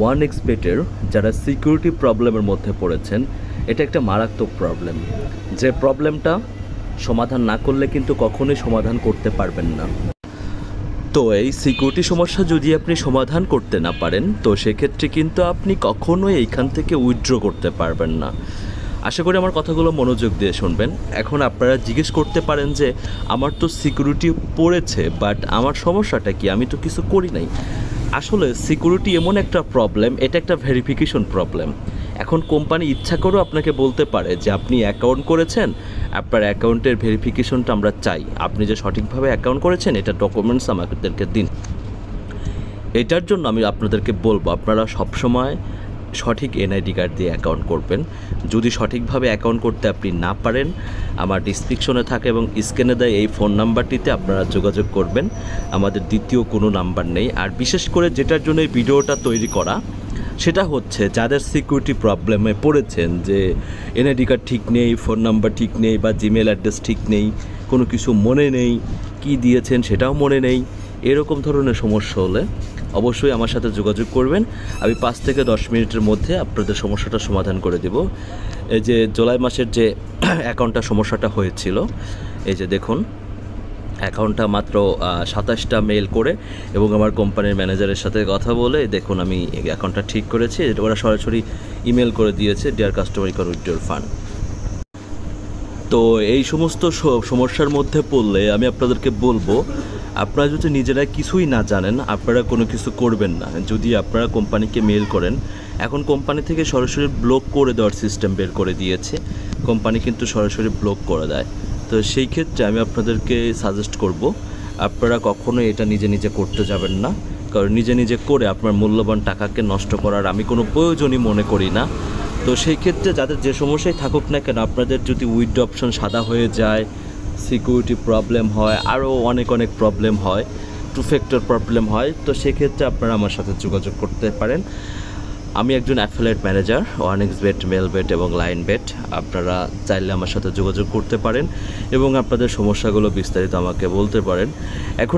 OneXBet-এর যারা সিকিউরিটি প্রবলেমের মধ্যে পড়েছেন, এটা একটা মারাত্মক প্রবলেম, যে প্রবলেমটা সমাধান না করলে কিন্তু কখনোই সমাধান করতে পারবেন না। তো এই সিকিউরিটি সমস্যা যদি আপনি সমাধান করতে না পারেন, তো সেক্ষেত্রে কিন্তু আপনি কখনোই এইখান থেকে উইথড্র করতে পারবেন না। আশা করি আমার কথাগুলো মনোযোগ দিয়ে শুনবেন। এখন আপনারা জিজ্ঞেস করতে পারেন যে আমার তো সিকিউরিটি পড়েছে, বাট আমার সমস্যাটা কি, আমি তো কিছু করি নাই। আসলে সিকিউরিটি এমন একটা প্রবলেম, এটা একটা ভেরিফিকেশন প্রবলেম। এখন কোম্পানি ইচ্ছা করেও আপনাকে বলতে পারে যে আপনি অ্যাকাউন্ট করেছেন, আপনার অ্যাকাউন্টের ভেরিফিকেশনটা আমরা চাই, আপনি যে সঠিকভাবে অ্যাকাউন্ট করেছেন এটা ডকুমেন্টস আমাদেরকে দিন। এটার জন্য আমি আপনাদেরকে বলবো আপনারা সবসময় সঠিক এনআইডি কার্ড দিয়ে অ্যাকাউন্ট করবেন। যদি সঠিকভাবে অ্যাকাউন্ট করতে আপনি না পারেন, আমার ডিসক্রিপশনে থাকে এবং স্ক্রিনে দেয় এই ফোন নাম্বারটিতে আপনারা যোগাযোগ করবেন। আমাদের দ্বিতীয় কোনো নাম্বার নেই। আর বিশেষ করে যেটার জন্য এই ভিডিওটা তৈরি করা, সেটা হচ্ছে যাদের সিকিউরিটি প্রবলেমে পড়েছেন, যে এনআইডি কার্ড ঠিক নেই, ফোন নাম্বার ঠিক নেই, বা জিমেল অ্যাড্রেস ঠিক নেই, কোনো কিছু মনে নেই, কি দিয়েছেন সেটাও মনে নেই, এরকম ধরনের সমস্যা হলে অবশ্যই আমার সাথে যোগাযোগ করবেন। আমি 5 থেকে 10 মিনিটের মধ্যে আপনাদের সমস্যাটা সমাধান করে দেব। এই যে জুলাই মাসের যে অ্যাকাউন্টটা সমস্যাটা হয়েছিল, এই যে দেখুন অ্যাকাউন্টটা মাত্র 27টা মেল করে এবং আমার কোম্পানির ম্যানেজারের সাথে কথা বলে দেখুন আমি অ্যাকাউন্টটা ঠিক করেছি। ওরা সরাসরি ইমেল করে দিয়েছে, dear customer you can withdraw fund. তো এই সমস্ত সমস্যার মধ্যে পড়লে আমি আপনাদেরকে বলবো, আপনারা যদি নিজেরা কিছুই না জানেন আপনারা কোনো কিছু করবেন না। যদি আপনারা কোম্পানিকে মেল করেন, এখন কোম্পানি থেকে সরাসরি ব্লক করে দেওয়ার সিস্টেম বের করে দিয়েছে, কোম্পানি কিন্তু সরাসরি ব্লক করে দেয়। তো সেই ক্ষেত্রে আমি আপনাদেরকে সাজেস্ট করব আপনারা কখনোই এটা নিজে নিজে করতে যাবেন না, কারণ নিজে নিজে করে আপনার মূল্যবান টাকাকে নষ্ট করার আমি কোনো প্রয়োজনই মনে করি না। তো সেই ক্ষেত্রে যাদের যে সমস্যাই থাকুক না কেন, আপনাদের যদি উইথড্র অপশন সাদা হয়ে যায়, সিকিউরিটি প্রবলেম হয়, আরও অনেক অনেক প্রবলেম হয়, টু ফ্যাক্টর প্রবলেম হয়, তো সেক্ষেত্রে আপনারা আমার সাথে যোগাযোগ করতে পারেন। আমি একজন অ্যাফিলিয়েট ম্যানেজার OneXBet, মেলবেট এবং লাইনবেট। আপনারা চাইলে আমার সাথে যোগাযোগ করতে পারেন এবং আপনাদের সমস্যাগুলো বিস্তারিত আমাকে বলতে পারেন। এখন